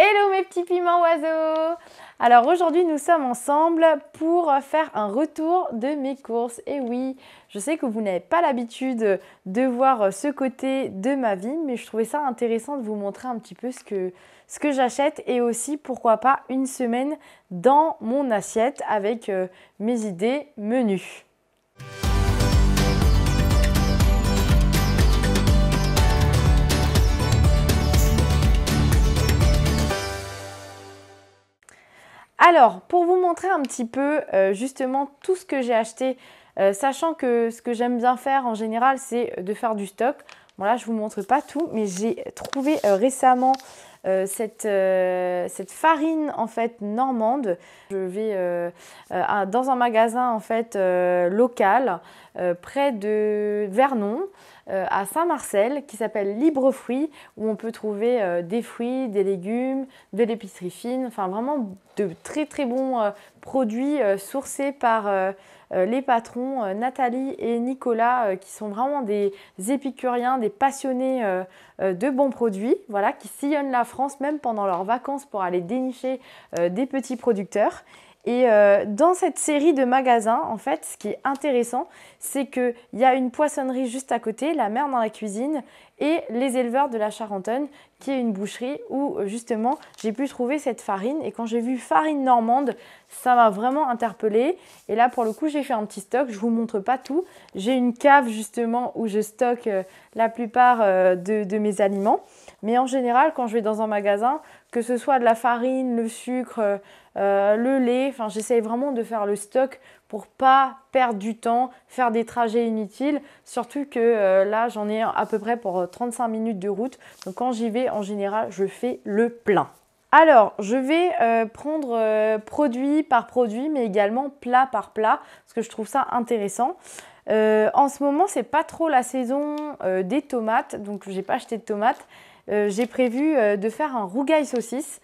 Hello mes petits piments oiseaux! Alors aujourd'hui nous sommes ensemble pour faire un retour de mes courses. Et oui, je sais que vous n'avez pas l'habitude de voir ce côté de ma vie, mais je trouvais ça intéressant de vous montrer un petit peu ce que j'achète et aussi pourquoi pas une semaine dans mon assiette avec mes idées menus. Alors, pour vous montrer un petit peu justement tout ce que j'ai acheté, sachant que ce que j'aime bien faire en général, c'est de faire du stock. Bon là, je ne vous montre pas tout, mais j'ai trouvé récemment cette farine en fait normande. Je vais dans un magasin en fait local près de Vernon. À Saint-Marcel qui s'appelle Libre Fruits où on peut trouver des fruits, des légumes, de l'épicerie fine, enfin vraiment de très très bons produits sourcés par les patrons Nathalie et Nicolas qui sont vraiment des épicuriens, des passionnés de bons produits, voilà, qui sillonnent la France même pendant leurs vacances pour aller dénicher des petits producteurs. Et dans cette série de magasins, en fait, ce qui est intéressant, c'est qu'il y a une poissonnerie juste à côté, la mer dans la cuisine, et les éleveurs de la Charentonne, qui est une boucherie où justement j'ai pu trouver cette farine. Et quand j'ai vu farine normande, ça m'a vraiment interpellée. Et là, pour le coup, j'ai fait un petit stock. Je ne vous montre pas tout. J'ai une cave justement où je stocke la plupart de mes aliments. Mais en général, quand je vais dans un magasin, que ce soit de la farine, le sucre, le lait, enfin, j'essaye vraiment de faire le stock pour pas perdre du temps, faire des trajets inutiles. Surtout que là, j'en ai à peu près pour 35 minutes de route. Donc quand j'y vais, en général, je fais le plein. Alors, je vais prendre produit par produit, mais également plat par plat, parce que je trouve ça intéressant. En ce moment, c'est pas trop la saison des tomates, donc j'ai pas acheté de tomates. J'ai prévu de faire un rougail saucisse,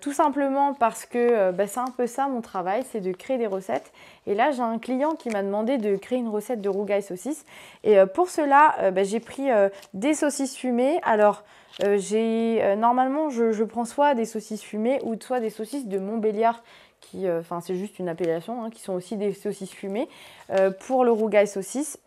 tout simplement parce que c'est un peu ça mon travail, c'est de créer des recettes. Et là, j'ai un client qui m'a demandé de créer une recette de rougail saucisse. Et pour cela, j'ai pris des saucisses fumées. Alors, normalement, je prends soit des saucisses fumées ou soit des saucisses de Montbéliard, qui, c'est juste une appellation, hein, qui sont aussi des saucisses fumées pour le rougail saucisse.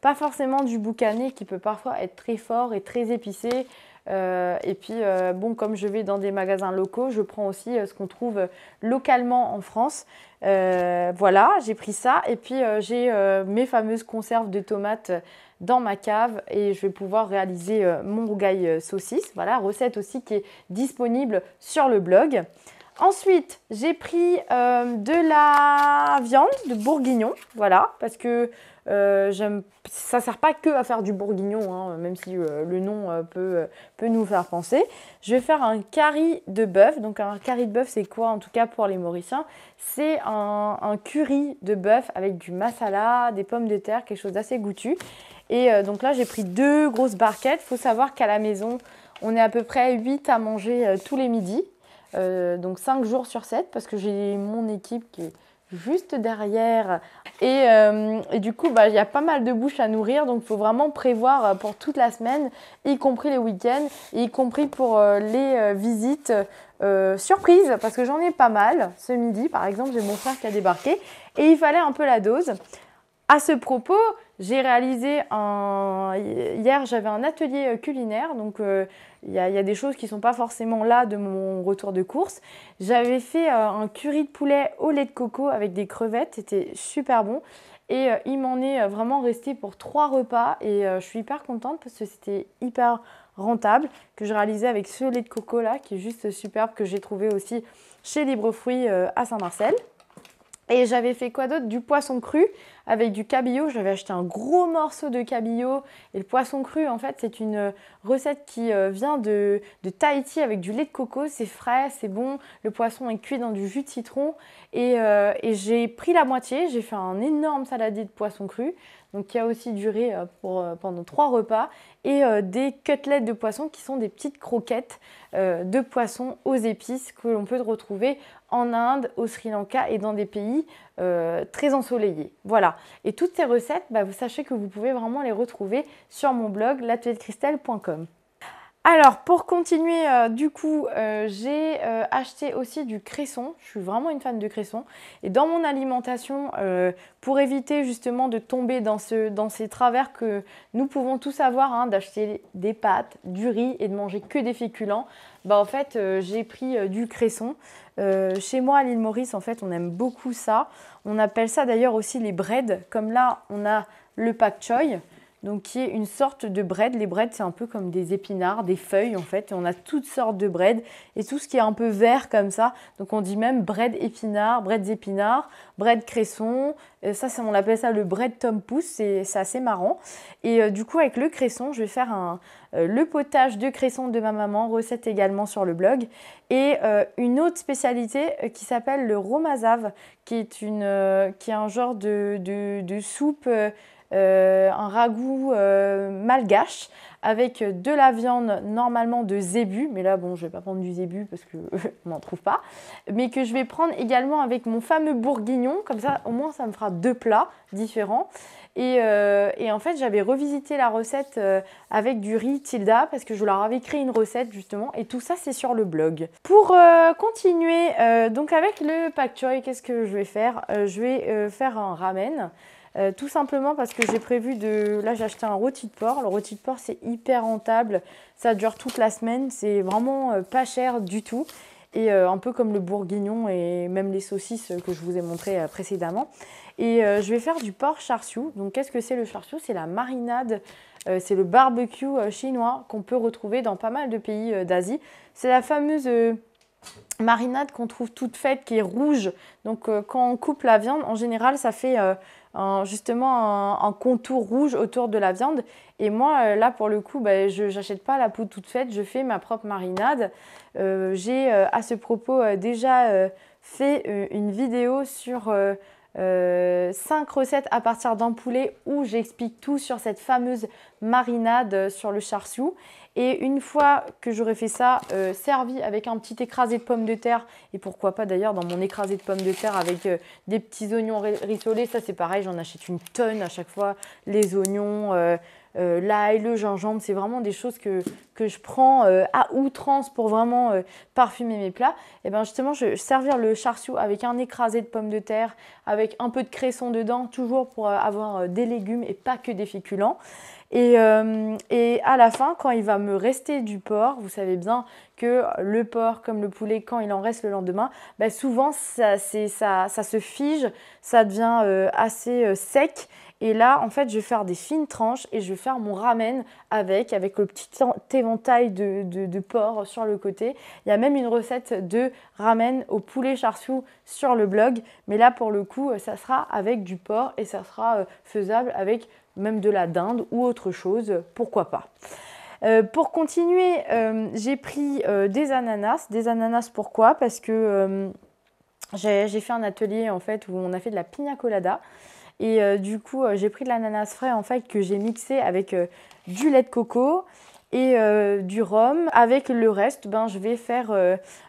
Pas forcément du boucané qui peut parfois être très fort et très épicé. Et puis, bon, comme je vais dans des magasins locaux, je prends aussi ce qu'on trouve localement en France. Voilà, j'ai pris ça. Et puis, j'ai mes fameuses conserves de tomates dans ma cave et je vais pouvoir réaliser mon rougail saucisse. Voilà, recette aussi qui est disponible sur le blog. Ensuite, j'ai pris de la viande de bourguignon, voilà, parce que ça ne sert pas que à faire du bourguignon, hein, même si le nom peut nous faire penser. Je vais faire un curry de bœuf. Donc un curry de bœuf, c'est quoi en tout cas pour les Mauriciens? C'est un curry de bœuf avec du masala, des pommes de terre, quelque chose d'assez goûtu. Et donc là, j'ai pris 2 grosses barquettes. Il faut savoir qu'à la maison, on est à peu près 8 à manger tous les midis. Donc 5 jours sur 7 parce que j'ai mon équipe qui est juste derrière et du coup il y a pas mal de bouches à nourrir, donc il faut vraiment prévoir pour toute la semaine, y compris les week-ends, y compris pour les visites surprises, parce que j'en ai pas mal. Ce midi par exemple, j'ai mon frère qui a débarqué et il fallait un peu la dose. À ce propos, j'ai réalisé hier, j'avais un atelier culinaire, donc il y a des choses qui ne sont pas forcément là de mon retour de course. J'avais fait un curry de poulet au lait de coco avec des crevettes, c'était super bon. Et il m'en est vraiment resté pour 3 repas et je suis hyper contente parce que c'était hyper rentable, que je réalisais avec ce lait de coco là, qui est juste superbe, que j'ai trouvé aussi chez Libre Fruits à Saint-Marcel. Et j'avais fait quoi d'autre? Du poisson cru avec du cabillaud. J'avais acheté un gros morceau de cabillaud. Et le poisson cru, en fait, c'est une recette qui vient de Tahiti avec du lait de coco. C'est frais, c'est bon. Le poisson est cuit dans du jus de citron. Et j'ai pris la moitié. J'ai fait un énorme saladier de poisson cru. Donc qui a aussi duré pendant 3 repas. Et des côtelettes de poisson qui sont des petites croquettes de poisson aux épices que l'on peut retrouver en Inde, au Sri Lanka et dans des pays très ensoleillés. Voilà. Et toutes ces recettes, vous sachez que vous pouvez vraiment les retrouver sur mon blog l'atelierdeChristelle.com. Alors, pour continuer, du coup, j'ai acheté aussi du cresson. Je suis vraiment une fan de cresson. Et dans mon alimentation, pour éviter justement de tomber dans ces travers que nous pouvons tous avoir, hein, d'acheter des pâtes, du riz et de manger que des féculents, bah, en fait, j'ai pris du cresson. Chez moi, à l'île Maurice, en fait, on aime beaucoup ça. On appelle ça d'ailleurs aussi les breads. Comme là, on a le pak choy. Donc, qui est une sorte de bread. Les breads, c'est un peu comme des épinards, des feuilles en fait. Et on a toutes sortes de breads et tout ce qui est un peu vert comme ça. Donc, on dit même bread épinards, bread cresson. Ça, on appelle ça le bread Tom Pouce. C'est assez marrant. Et du coup, avec le cresson, je vais faire le potage de cresson de ma maman, recette également sur le blog. Et une autre spécialité qui s'appelle le romazave, qui est un genre de soupe. Un ragoût malgache avec de la viande normalement de zébu, mais là bon je vais pas prendre du zébu parce que on n'en trouve pas, mais que je vais prendre également avec mon fameux bourguignon, comme ça au moins ça me fera 2 plats différents. Et en fait j'avais revisité la recette avec du riz Tilda parce que je leur avais créé une recette justement et tout ça c'est sur le blog. Pour continuer donc avec le pak choy, qu'est-ce que je vais faire? Je vais faire un ramen. Tout simplement parce que j'ai prévu de... Là, j'ai acheté un rôti de porc. Le rôti de porc, c'est hyper rentable. Ça dure toute la semaine. C'est vraiment pas cher du tout. Et un peu comme le bourguignon et même les saucisses que je vous ai montré précédemment. Et je vais faire du porc char siu. Donc, qu'est-ce que c'est le char siu? C'est la marinade. C'est le barbecue chinois qu'on peut retrouver dans pas mal de pays d'Asie. C'est la fameuse... marinade qu'on trouve toute faite, qui est rouge. Donc, quand on coupe la viande, en général, ça fait justement un contour rouge autour de la viande. Et moi, là, pour le coup, bah, je n'achète pas la poudre toute faite, je fais ma propre marinade. J'ai, à ce propos, déjà fait une vidéo sur 5 recettes à partir d'un poulet où j'explique tout sur cette fameuse marinade sur le char siu. Et une fois que j'aurai fait ça, servi avec un petit écrasé de pommes de terre, et pourquoi pas d'ailleurs dans mon écrasé de pommes de terre avec des petits oignons rissolés, ça c'est pareil, j'en achète une tonne à chaque fois, les oignons, l'ail, le gingembre, c'est vraiment des choses que je prends à outrance pour vraiment parfumer mes plats. Et bien justement, je vais servir le char siu avec un écrasé de pommes de terre, avec un peu de cresson dedans, toujours pour avoir des légumes et pas que des féculents. Et à la fin, quand il va me rester du porc, vous savez bien que le porc, comme le poulet, quand il en reste le lendemain, bah souvent ça se fige, ça devient assez sec. Et là, en fait, je vais faire des fines tranches et je vais faire mon ramen avec le petit éventail de porc sur le côté. Il y a même une recette de ramen au poulet char siu sur le blog. Mais là, pour le coup, ça sera avec du porc et ça sera faisable avec même de la dinde ou autre chose, pourquoi pas. Pour continuer, j'ai pris des ananas. Des ananas, pourquoi? Parce que j'ai fait un atelier en fait où on a fait de la pina colada. Et du coup, j'ai pris de l'ananas frais en fait que j'ai mixé avec du lait de coco et du rhum. Avec le reste, ben, je vais faire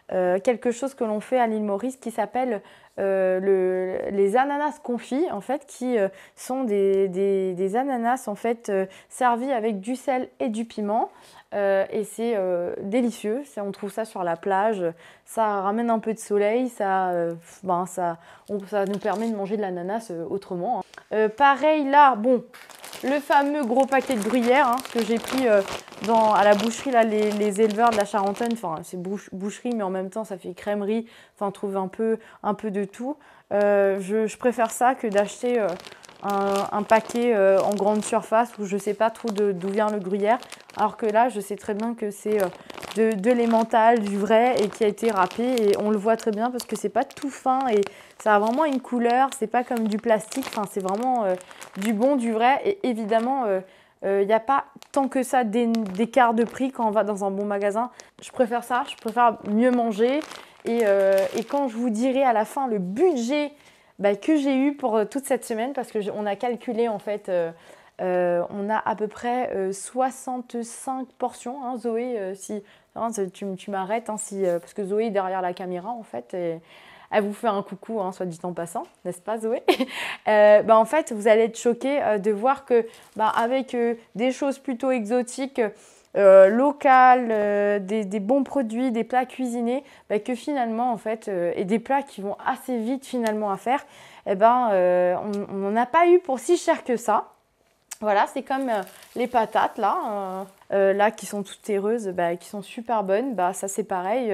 quelque chose que l'on fait à l'île Maurice qui s'appelle les ananas confits, en fait, qui sont des ananas en fait servis avec du sel et du piment. Et c'est délicieux, on trouve ça sur la plage, ça ramène un peu de soleil, ça nous permet de manger de l'ananas autrement. Hein. Pareil là, bon, le fameux gros paquet de gruyère hein, que j'ai pris à la boucherie, là, les éleveurs de la Charentonne, enfin c'est boucherie mais en même temps ça fait crèmerie, enfin on trouve un peu de tout. Je préfère ça que d'acheter un paquet en grande surface où je ne sais pas trop d'où vient le gruyère. Alors que là, je sais très bien que c'est de l'emmental, du vrai et qui a été râpé. Et on le voit très bien parce que c'est pas tout fin et ça a vraiment une couleur. C'est pas comme du plastique. Enfin, c'est vraiment du bon, du vrai. Et évidemment, il n'y a pas tant que ça d'écart de prix quand on va dans un bon magasin. Je préfère ça. Je préfère mieux manger. Et quand je vous dirai à la fin le budget que j'ai eu pour toute cette semaine, parce qu'on a calculé en fait, on a à peu près 65 portions, hein, Zoé, si hein, tu m'arrêtes, hein, parce que Zoé est derrière la caméra en fait, et elle vous fait un coucou, hein, soit dit en passant, n'est-ce pas Zoé? En fait, vous allez être choqués de voir que avec des choses plutôt exotiques, local, des bons produits, des plats cuisinés, bah, que finalement en fait, et des plats qui vont assez vite finalement à faire, eh ben, on n'en a pas eu pour si cher que ça. Voilà, c'est comme les patates là, là qui sont toutes terreuses, bah, qui sont super bonnes, bah, ça c'est pareil,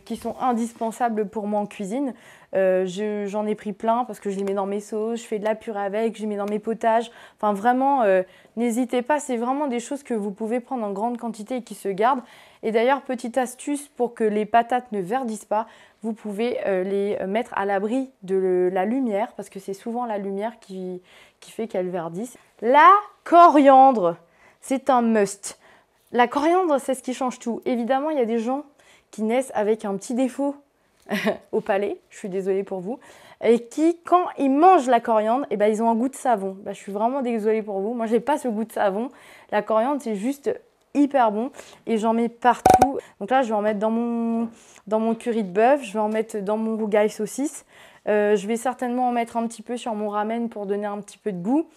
qui sont indispensables pour moi en cuisine. J'en ai pris plein parce que je les mets dans mes sauces, je fais de la purée avec, je les mets dans mes potages. Enfin vraiment, n'hésitez pas, c'est vraiment des choses que vous pouvez prendre en grande quantité et qui se gardent. Et d'ailleurs, petite astuce pour que les patates ne verdissent pas, vous pouvez les mettre à l'abri de la lumière parce que c'est souvent la lumière qui fait qu'elles verdissent. La coriandre, c'est un must. La coriandre, c'est ce qui change tout. Évidemment, il y a des gens qui naissent avec un petit défaut au palais, je suis désolée pour vous, et qui, quand ils mangent la coriandre, eh ben, ils ont un goût de savon. Ben, je suis vraiment désolée pour vous. Moi, je n'ai pas ce goût de savon. La coriandre, c'est juste hyper bon et j'en mets partout. Donc là, je vais en mettre dans mon curry de bœuf, je vais en mettre dans mon rougail saucisse. Je vais certainement en mettre un petit peu sur mon ramen pour donner un petit peu de goût.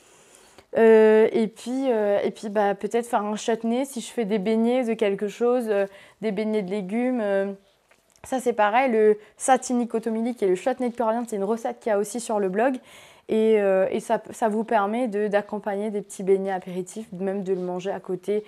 Et puis bah, peut-être faire un chutney si je fais des beignets de quelque chose, des beignets de légumes. Ça c'est pareil, le satini kotomili qui est le chutney de coriandre, c'est une recette qu'il y a aussi sur le blog. Et ça vous permet d'accompagner des petits beignets apéritifs, même de le manger à côté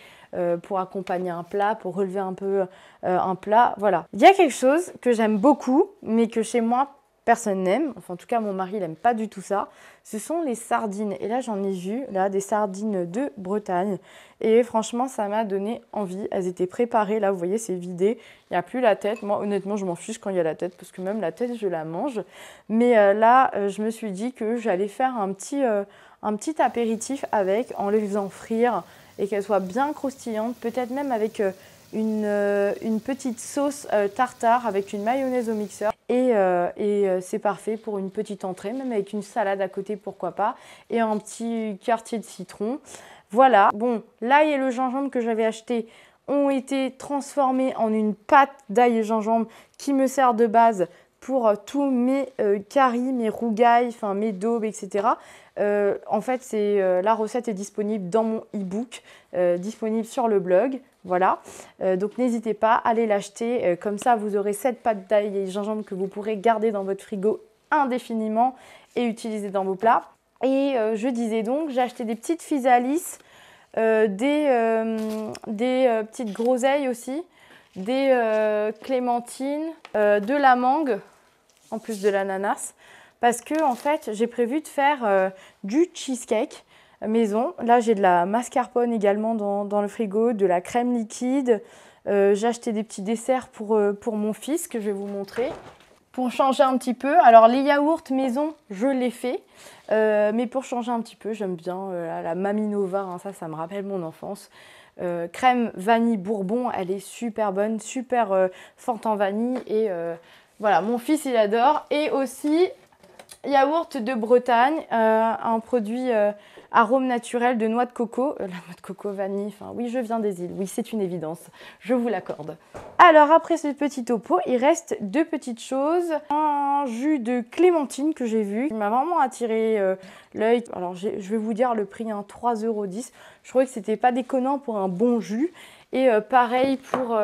pour accompagner un plat, pour relever un peu un plat. Voilà. Il y a quelque chose que j'aime beaucoup, mais que chez moi, personne n'aime. Enfin, en tout cas, mon mari, il n'aime pas du tout ça. Ce sont les sardines. Et là, j'en ai vu, là, des sardines de Bretagne. Et franchement, ça m'a donné envie. Elles étaient préparées. Là, vous voyez, c'est vidé. Il n'y a plus la tête. Moi, honnêtement, je m'en fiche quand il y a la tête, parce que même la tête, je la mange. Mais là, je me suis dit que j'allais faire un petit apéritif avec, en les faisant frire et qu'elles soient bien croustillantes. Peut-être même avec une petite sauce tartare avec une mayonnaise au mixeur. Et c'est parfait pour une petite entrée, même avec une salade à côté, pourquoi pas. Et un petit quartier de citron. Voilà. Bon, l'ail et le gingembre que j'avais acheté ont été transformés en une pâte d'ail et gingembre qui me sert de base pour tous mes caries, mes rougailles, enfin mes daubes, etc. En fait, la recette est disponible dans mon e-book, disponible sur le blog. Voilà, donc n'hésitez pas à aller l'acheter. Comme ça, vous aurez cette pâte d'ail et gingembre que vous pourrez garder dans votre frigo indéfiniment et utiliser dans vos plats. Et je disais donc, j'ai acheté des petites physalis, des petites groseilles aussi, des clémentines, de la mangue, en plus de l'ananas, parce que en fait, j'ai prévu de faire du cheesecake maison. Là, j'ai de la mascarpone également dans le frigo, de la crème liquide. J'ai acheté des petits desserts pour mon fils que je vais vous montrer. Pour changer un petit peu, alors les yaourts maison, je les fais. Mais pour changer un petit peu, j'aime bien la Mamie Nova, hein, ça me rappelle mon enfance. Crème vanille bourbon, elle est super bonne, super forte en vanille. Et voilà, mon fils, il adore. Et aussi, yaourt de Bretagne, un produit arôme naturel de noix de coco. La noix de coco vanille, enfin oui, je viens des îles. Oui, c'est une évidence, je vous l'accorde. Alors, après ce petit topo, il reste deux petites choses. Un jus de clémentine que j'ai vu, qui m'a vraiment attiré l'œil. Alors, je vais vous dire le prix, hein, 3,10 €. Je trouvais que c'était pas déconnant pour un bon jus. Et pareil pour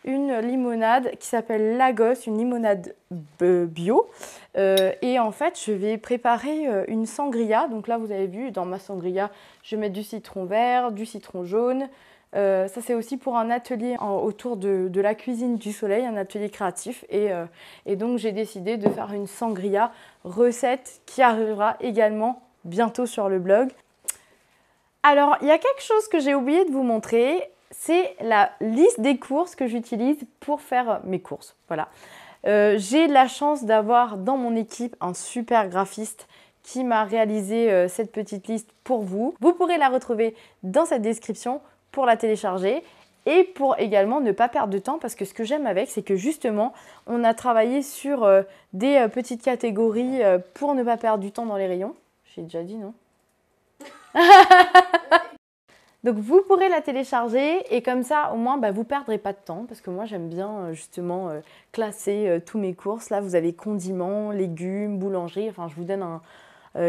une limonade qui s'appelle Lagos, une limonade bio. Et en fait, je vais préparer une sangria. Donc là, vous avez vu, dans ma sangria, je vais mettre du citron vert, du citron jaune. Ça, c'est aussi pour un atelier autour de la cuisine du soleil, un atelier créatif. Et donc, j'ai décidé de faire une sangria recette qui arrivera également bientôt sur le blog. Alors, il y a quelque chose que j'ai oublié de vous montrer. C'est la liste des courses que j'utilise pour faire mes courses. Voilà. J'ai la chance d'avoir dans mon équipe un super graphiste qui m'a réalisé cette petite liste pour vous. Vous pourrez la retrouver dans cette description pour la télécharger et pour également ne pas perdre de temps parce que ce que j'aime avec, c'est que justement, on a travaillé sur des petites catégories pour ne pas perdre du temps dans les rayons. J'ai déjà dit, non? Donc vous pourrez la télécharger et comme ça au moins vous ne perdrez pas de temps parce que moi j'aime bien justement classer tous mes courses. Là vous avez condiments, légumes, boulangerie, enfin je vous donne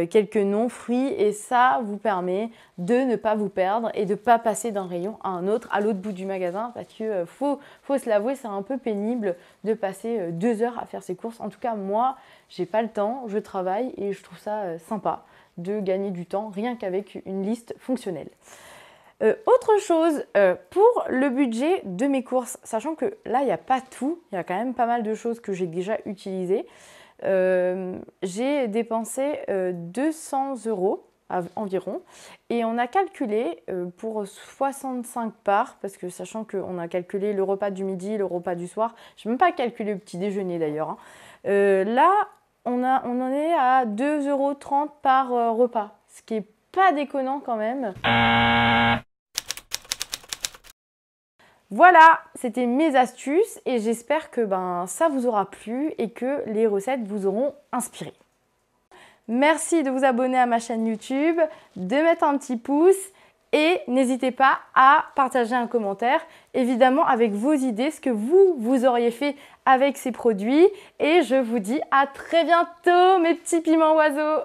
quelques non-fruits et ça vous permet de ne pas vous perdre et de ne pas passer d'un rayon à un autre, à l'autre bout du magasin parce que faut se l'avouer, c'est un peu pénible de passer 2 heures à faire ses courses. En tout cas, moi, j'ai pas le temps, je travaille et je trouve ça sympa de gagner du temps rien qu'avec une liste fonctionnelle. Autre chose, pour le budget de mes courses, sachant que là, il n'y a pas tout, il y a quand même pas mal de choses que j'ai déjà utilisées. J'ai dépensé 200 € environ et on a calculé pour 65 parts, parce que sachant qu'on a calculé le repas du midi, le repas du soir, je n'ai même pas calculé le petit déjeuner d'ailleurs. Hein. Là, on en est à 2,30 € par repas, ce qui est pas déconnant quand même. Voilà, c'était mes astuces et j'espère que ça vous aura plu et que les recettes vous auront inspiré. Merci de vous abonner à ma chaîne YouTube, de mettre un petit pouce et n'hésitez pas à partager un commentaire, évidemment avec vos idées, ce que vous auriez fait avec ces produits. Et je vous dis à très bientôt mes petits piments oiseaux.